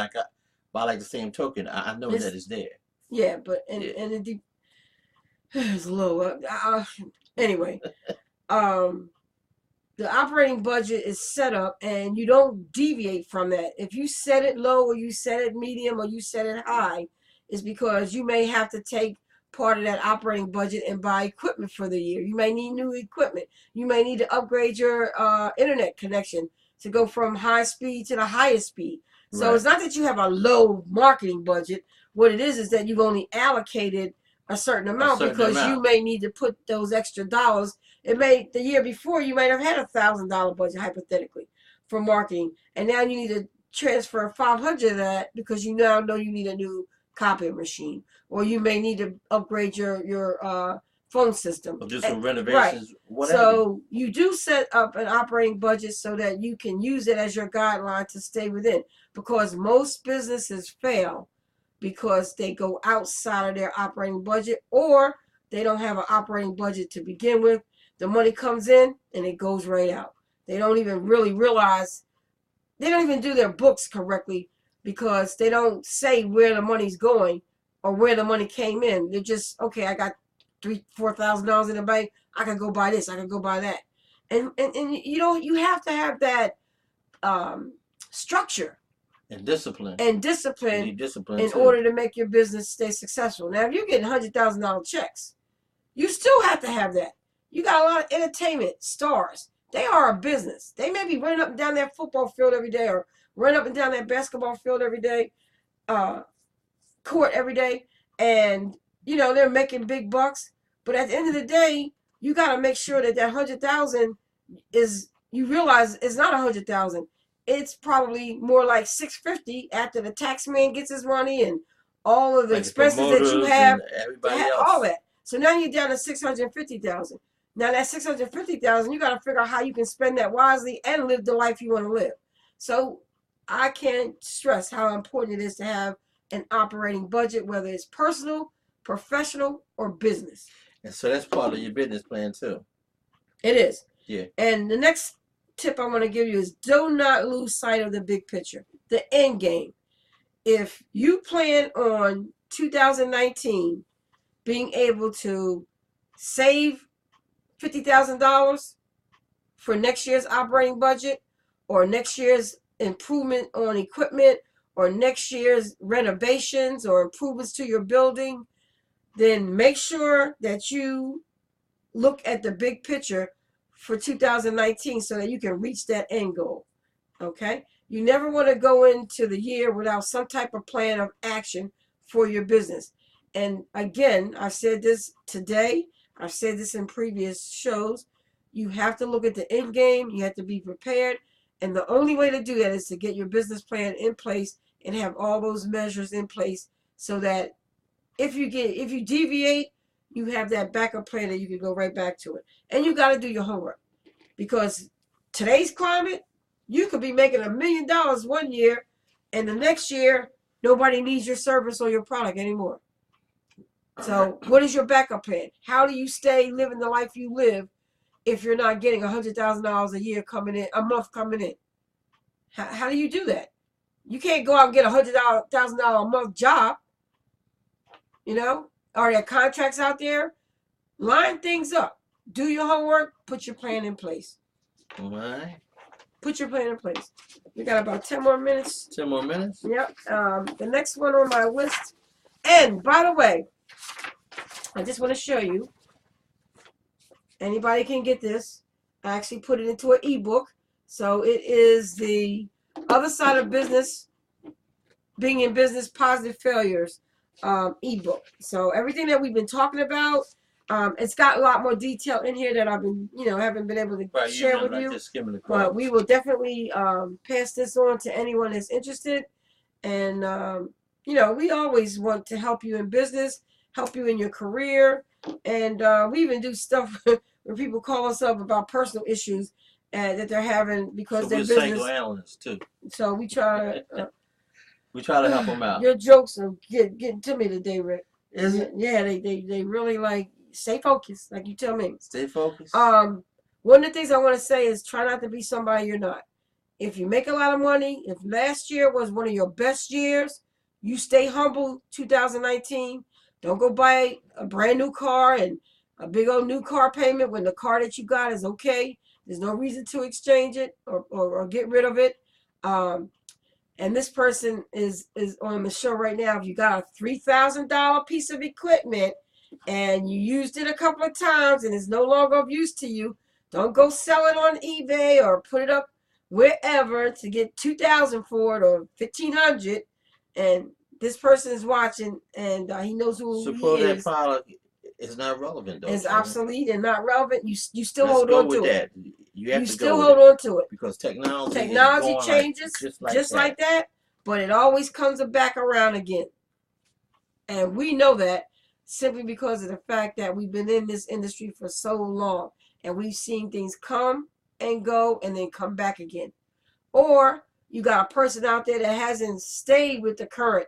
by like the same token, I know that it's there. Yeah, but and It's a little. Anyway, um, the operating budget is set up, and you don't deviate from that. If you set it low, or you set it medium, or you set it high, is because you may have to take part of that operating budget and buy equipment for the year. You may need new equipment. You may need to upgrade your internet connection to go from high speed to the highest speed. So Right. it's not that you have a low marketing budget. What it is that you've only allocated a certain amount certain because you amount. may need to put those extra dollars. It may the year before you might have had $1,000 budget hypothetically for marketing, and now you need to transfer 500 of that because you now know you need a new copy machine, or you may need to upgrade your phone system. Or do some Right. renovations, whatever. So you do set up an operating budget so that you can use it as your guideline to stay within, because most businesses fail because they go outside of their operating budget, or they don't have an operating budget to begin with. The money comes in and it goes right out. They don't even really realize, they don't even do their books correctly because they don't say where the money's going or where the money came in. They're just, okay, I got $4,000 in the bank. I can go buy this. I can go buy that. And you know, you have to have that structure And discipline. and You discipline need discipline in too. order to make your business stay successful. Now, if you're getting $100,000 checks, you still have to have that. You got a lot of entertainment stars. They are a business. They may be running up and down that football field every day, or running up and down that basketball field every day, court every day, and you know they're making big bucks. But at the end of the day, you got to make sure that 100,000 is, you realize it's not 100,000. It's probably more like 650 after the tax man gets his money and all of the Like expenses that you promoters have, and everybody have else. all that. So now you're down to 650,000. Now that 650,000, you got to figure out how you can spend that wisely and live the life you want to live. So I can't stress how important it is to have an operating budget, whether it's personal, professional, or business. And so that's part of your business plan too. It is. Yeah. And the next tip I want to give you is do not lose sight of the big picture, the end game. If you plan on 2019 being able to save $50,000 for next year's operating budget, or next year's improvement on equipment, or next year's renovations or improvements to your building, then make sure that you look at the big picture for 2019 so that you can reach that end goal. Okay? You never want to go into the year without some type of plan of action for your business. And again, I've said this today, I've said this in previous shows. You have to look at the end game, you have to be prepared. And the only way to do that is to get your business plan in place and have all those measures in place so that if you deviate, you have that backup plan that you can go right back to it. And you got to do your homework, because today's climate, you could be making $1 million one year, and the next year nobody needs your service or your product anymore. So what is your backup plan? How do you stay living the life you live if you're not getting $100,000 a year coming in, a month coming in? How do you do that? You can't go out and get a $100,000 a month job. You know, are there contracts out there? Line things up. Do your homework. Put your plan in place. All right. Put your plan in place. We got about 10 more minutes. 10 more minutes. Yep. The next one on my list. And by the way, I just want to show you. Anybody can get this. I actually put it into an ebook. So it is the Other Side of Business, Being in Business, Positive Failures ebook. So everything that we've been talking about, it's got a lot more detail in here that I've been, haven't been able to share with you. Just skimming the But we will definitely pass this on to anyone that's interested. And, we always want to help you in business, help you in your career. And we even do stuff where people call us up about personal issues that they're having because their business. We're psychoanalysts too. So we try to. We try to help them out. Your jokes are getting to me today, Rick. Is it? Yeah, they really like stay focused, like you tell me. Stay focused. One of the things I want to say is try not to be somebody you're not. If you make a lot of money, if last year was one of your best years, you stay humble 2019, Don't go buy a brand new car and a big old new car payment when the car that you got is okay. There's no reason to exchange it or get rid of it. And this person is on the show right now. If you got a $3,000 piece of equipment and you used it a couple of times and it's no longer of use to you, don't go sell it on eBay or put it up wherever to get $2,000 for it or $1,500. And this person is watching and he knows who Suppose he that is. product is not relevant, though. It's Shannon. obsolete and not relevant. You still Let's hold go on with to it. that. You have You to still go hold with it on to it. because technology Technology is going changes just like that. but it always comes back around again. And we know that simply because of the fact that we've been in this industry for so long and we've seen things come and go and then come back again. Or you got a person out there that hasn't stayed with the current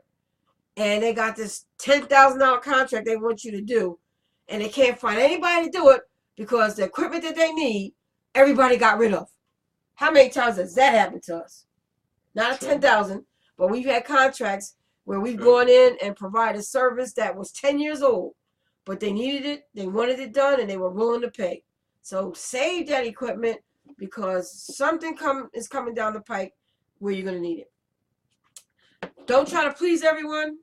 and they got this $10,000 contract they want you to do and they can't find anybody to do it because the equipment that they need, everybody got rid of. How many times has that happened to us? Not a True. 10,000, but we've had contracts where we've True. gone in and provided a service that was 10 years old, but they needed it, they wanted it done, and they were willing to pay. So save that equipment because something is coming down the pike where you're going to need it. Don't try to please everyone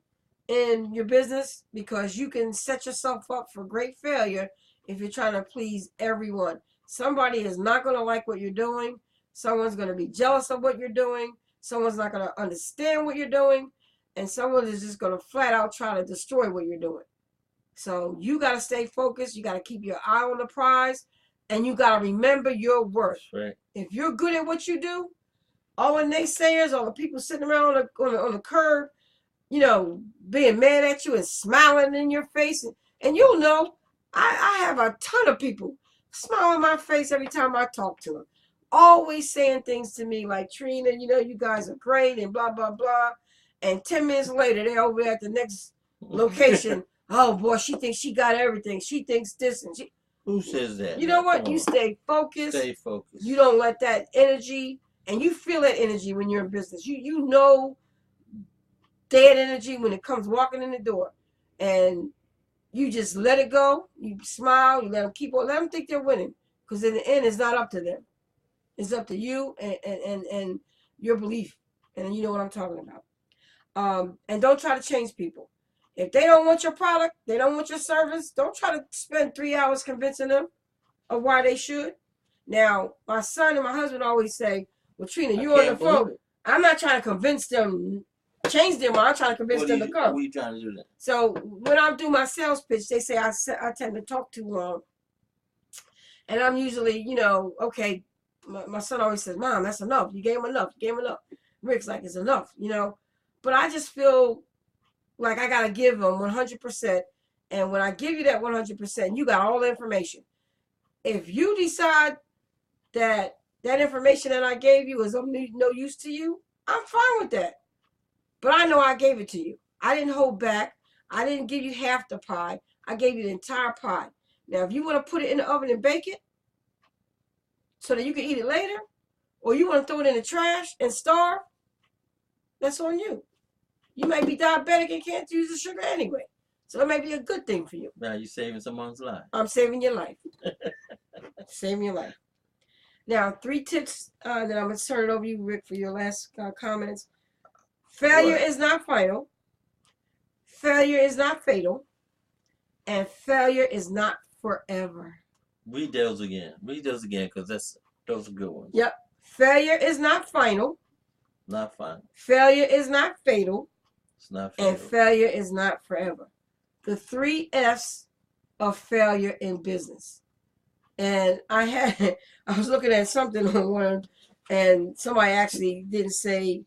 in your business because you can set yourself up for great failure if you're trying to please everyone. Somebody is not going to like what you're doing. Someone's going to be jealous of what you're doing. Someone's not going to understand what you're doing. And someone is just going to flat out try to destroy what you're doing. So you got to stay focused. You got to keep your eye on the prize. And you got to remember your worth. That's right. If you're good at what you do, all the naysayers, all the people sitting around on the curb, you know, being mad at you and smiling in your face. And you'll know, I have a ton of people smile in my face every time I talk to them. Always saying things to me like, Trina, you know, you guys are great and blah, blah, blah. And 10 minutes later, they're over at the next location. Oh, boy, she thinks she got everything. She thinks this and she. Who says that? You know what? Come You on. stay focused. Stay focused. You don't let that energy, and you feel that energy when you're in business. You know dead energy when it comes walking in the door. And you just let it go. You smile. You let them keep on. Let them think they're winning. Because in the end, it's not up to them. It's up to you and your belief. And you know what I'm talking about. And don't try to change people. If they don't want your product, they don't want your service, don't try to spend 3 hours convincing them of why they should. Now, my son and my husband always say, well, Trina, you're on the phone. I'm not trying to convince them, change them, I'm trying to convince them to come. What are you trying to do then? So when I do my sales pitch, they say I tend to talk too long. And I'm usually, you know, okay, my son always says, Mom, that's enough. You gave him enough. You gave him enough. Rick's like, it's enough, you know. But I just feel like I got to give them 100%. And when I give you that 100%, you got all the information. If you decide that that information that I gave you is of no use to you, I'm fine with that. But I know I gave it to you. I didn't hold back. I didn't give you half the pie. I gave you the entire pie. Now, if you want to put it in the oven and bake it so that you can eat it later, or you want to throw it in the trash and starve, that's on you. You may be diabetic and can't use the sugar anyway. So it may be a good thing for you. Now you're saving someone's life. I'm saving your life. Saving your life. Now, 3 tips that I'm going to turn it over to you, Rick, for your last comments. Failure is not final. Failure is not fatal. And failure is not forever. Read those again. Read those again because those are good ones. Yep. Failure is not final. Not final. Failure is not fatal. It's not And fatal. failure is not forever. The 3 F's of failure in business. And I was looking at something on one, and somebody actually didn't say,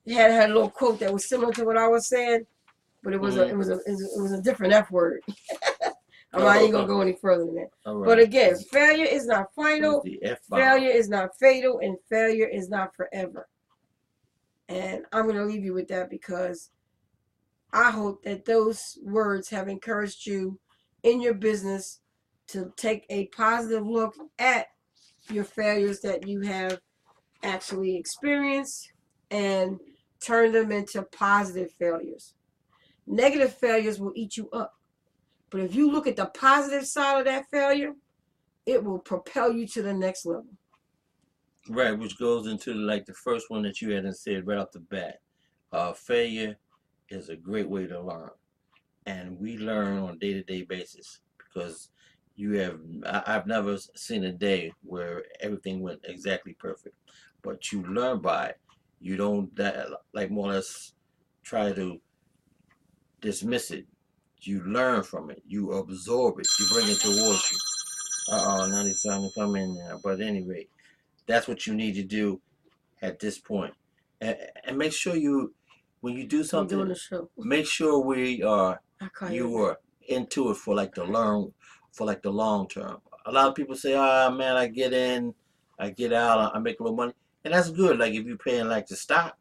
had a little quote that was similar to what I was saying, but it was a different F word. I ain't gonna go any further than that. All right. But again, failure is not final. The F-bomb. Failure is not fatal, and failure is not forever. And I'm going to leave you with that because I hope that those words have encouraged you in your business to take a positive look at your failures that you have actually experienced and turn them into positive failures. Negative failures will eat you up. But if you look at the positive side of that failure, it will propel you to the next level. Right, which goes into like the first one that you had said right off the bat. Failure is a great way to learn, and we learn on a day-to-day basis because I've never seen a day where everything went exactly perfect, but you learn by it. You don't like more or less try to dismiss it. You learn from it. You absorb it. You bring it towards you. Now he's trying to come in now. But at any rate, that's what you need to do at this point. And make sure when you do I'm doing something, the show. make sure you are into it for like the long term. A lot of people say, man, I get in, I get out, I make a little money. And that's good, like if you're paying like the stock.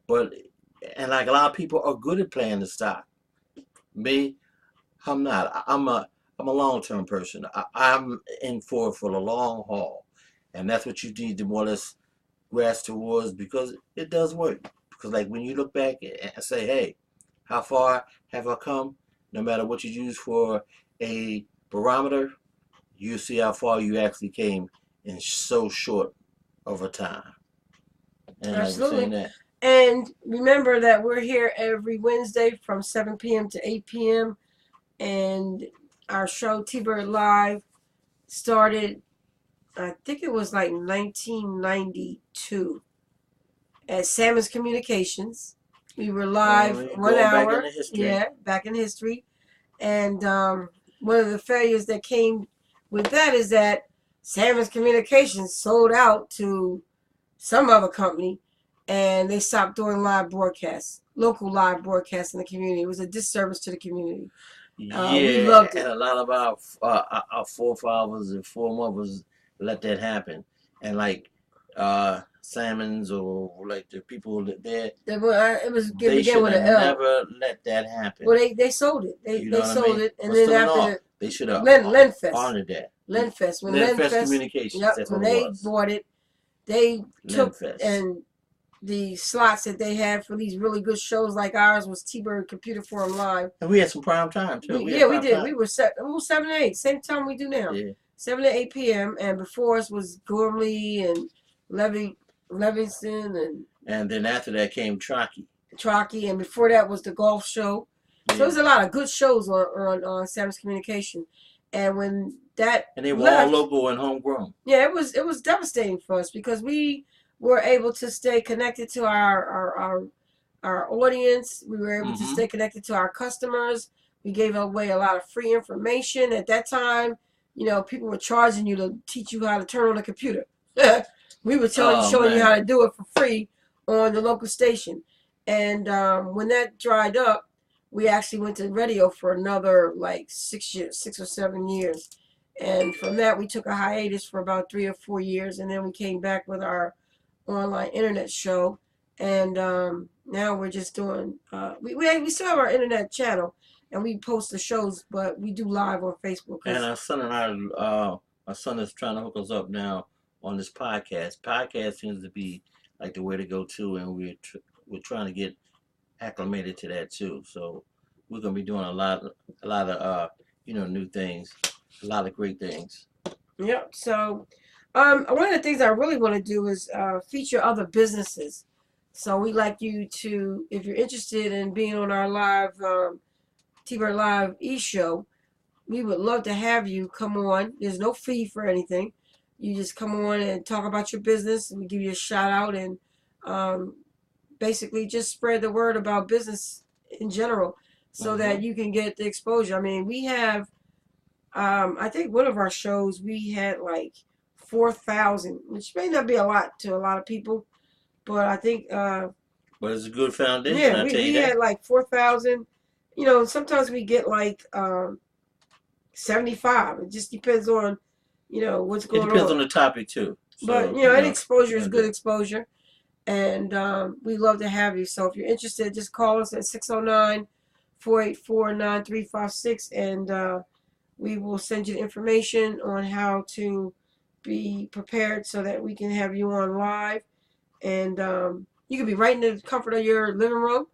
And like a lot of people are good at playing the stock. Me, I'm not. I'm a long-term person. I'm in for the long haul, and that's what you need to more or less grasp towards because it does work. Because like when you look back and say, "Hey, how far have I come?" No matter what you use for a barometer, you see how far you actually came in so short of a time. And like we're saying that. And remember that we're here every Wednesday from 7 p.m. to 8 p.m. And our show, T-Bird Live, started, I think it was like 1992 at Salmons Communications. We were live 1 hour. Back in the history. Yeah, back in history. And one of the failures that came with that is that Salmons Communications sold out to some other company. And they stopped doing live broadcasts, local live broadcasts in the community. It was a disservice to the community. We loved it. And a lot of our forefathers and foremothers let that happen. And like Salmons or like the people that it was they should have never let that happen. Well, they sold it. They sold it, and but then after they should have Lenfest honored that. Lenfest when Lenfest Communications. Yep, that's when what it they was. bought it, they took Lenfest. and the slots that they had for these really good shows like ours was T-Bird Computer Forum Live. And we had some prime time too. We did. Time. We were 7 to 8, same time we do now. Yeah. 7 to 8 p.m. And before us was Gormley and Levingston and then after that came Trocky, and before that was the golf show. Yeah. So there's a lot of good shows on Salmons Communication. And when that and they were all local and homegrown. Yeah, it was devastating for us because we were able to stay connected to our audience. We were able to stay connected to our customers. We gave away a lot of free information. At that time, people were charging you to teach you how to turn on a computer. We were showing you how to do it for free on the local station. And when that dried up, we actually went to radio for another like 6 or 7 years. And from that, we took a hiatus for about 3 or 4 years. And then we came back with our online internet show. And now we're just doing, we still have our internet channel. And we post the shows, but we do live on Facebook. And our son is trying to hook us up now on this podcast. Podcast seems to be like the way to go too, and we're trying to get acclimated to that too. So we're gonna be doing a lot of new things, a lot of great things. Yep. So one of the things I really want to do is feature other businesses. So we'd like you to, if you're interested in being on our live T-Bird Live e-show, we would love to have you come on. There's no fee for anything. You just come on and talk about your business. We give you a shout out and basically just spread the word about business in general so that you can get the exposure. I mean, we have, I think one of our shows, we had like 4,000, which may not be a lot to a lot of people, but I think... but it's a good foundation, yeah, we had like 4,000. Sometimes we get like 75. It just depends on, what's going on. It depends on the topic too. So, but, any exposure is good exposure. And we'd love to have you. So if you're interested, just call us at 609-484-9356 and we will send you the information on how to be prepared so that we can have you on live. And you can be right in the comfort of your living room.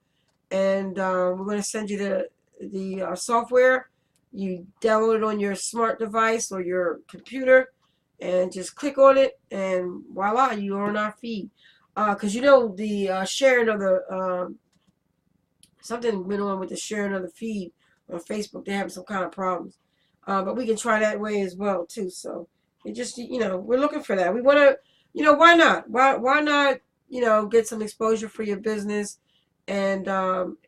And we're going to send you the software You download it on your smart device or your computer, and just click on it, and voila, you're on our feed. Because the sharing of the something went on with the sharing of the feed on Facebook. They're having some kind of problems, but we can try that way as well too. So it just we're looking for that. We want to why not? Why not get some exposure for your business, and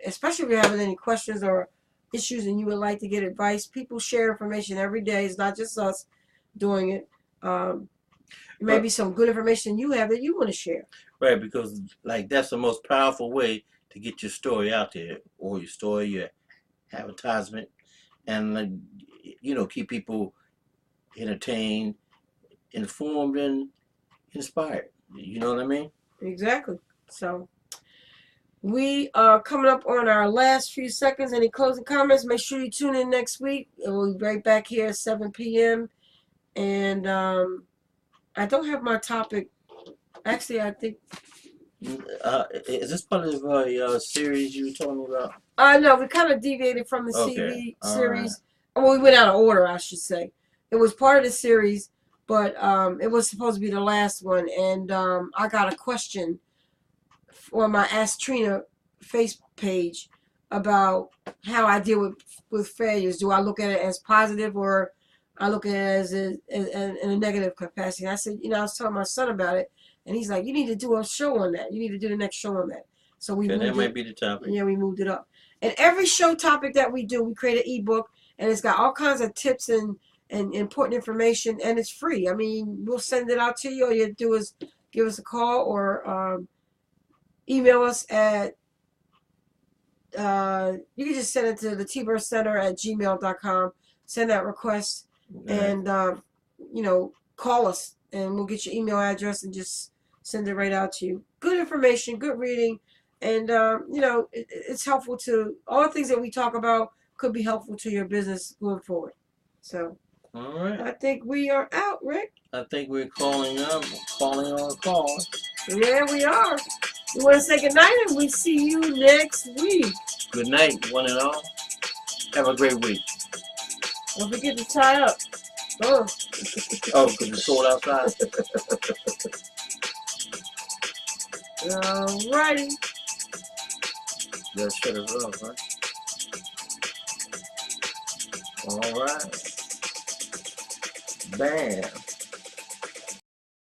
especially if you're having any questions or issues and you would like to get advice. People share information every day. It's not just us doing it. It may be some good information you have that you want to share. Right, because like that's the most powerful way to get your story out there, or your story, your advertisement, and keep people entertained, informed, and inspired. You know what I mean? Exactly. So we are coming up on our last few seconds. Any closing comments? Make sure you tune in next week. We'll be right back here at 7 p.m. And I don't have my topic. Actually, I think. Is this part of a series you were telling me about? No, we kind of deviated from the Okay. series. Well, we went out of order, I should say. It was part of the series, but it was supposed to be the last one. And I got a question for my Ask Trina face page about how I deal with failures. Do I look at it as positive, or I look at it as in a negative capacity? And I said, I was telling my son about it, and he's like, you need to do a show on that. You need to do the next show on that. So we moved that it. might be the topic. Yeah, we moved it up. And every show topic that we do, we create an ebook, and it's got all kinds of tips and important information, and it's free. I mean, we'll send it out to you. All you have to do is give us a call or email us at you can just send it to the tbirthcenter@gmail.com. Send that request, and call us, and we'll get your email address and just send it right out to you. Good information, good reading, and it's helpful to all the things that we talk about. Could be helpful to your business going forward. So All right. I think we are out, Rick. I think we're calling on a call. Yeah, we are. We want to say goodnight, and we see you next week. Good night, one and all. Have a great week. Don't forget to tie up. Oh, because it's cold outside. alrighty. Just shut it off, right? All right. Bam.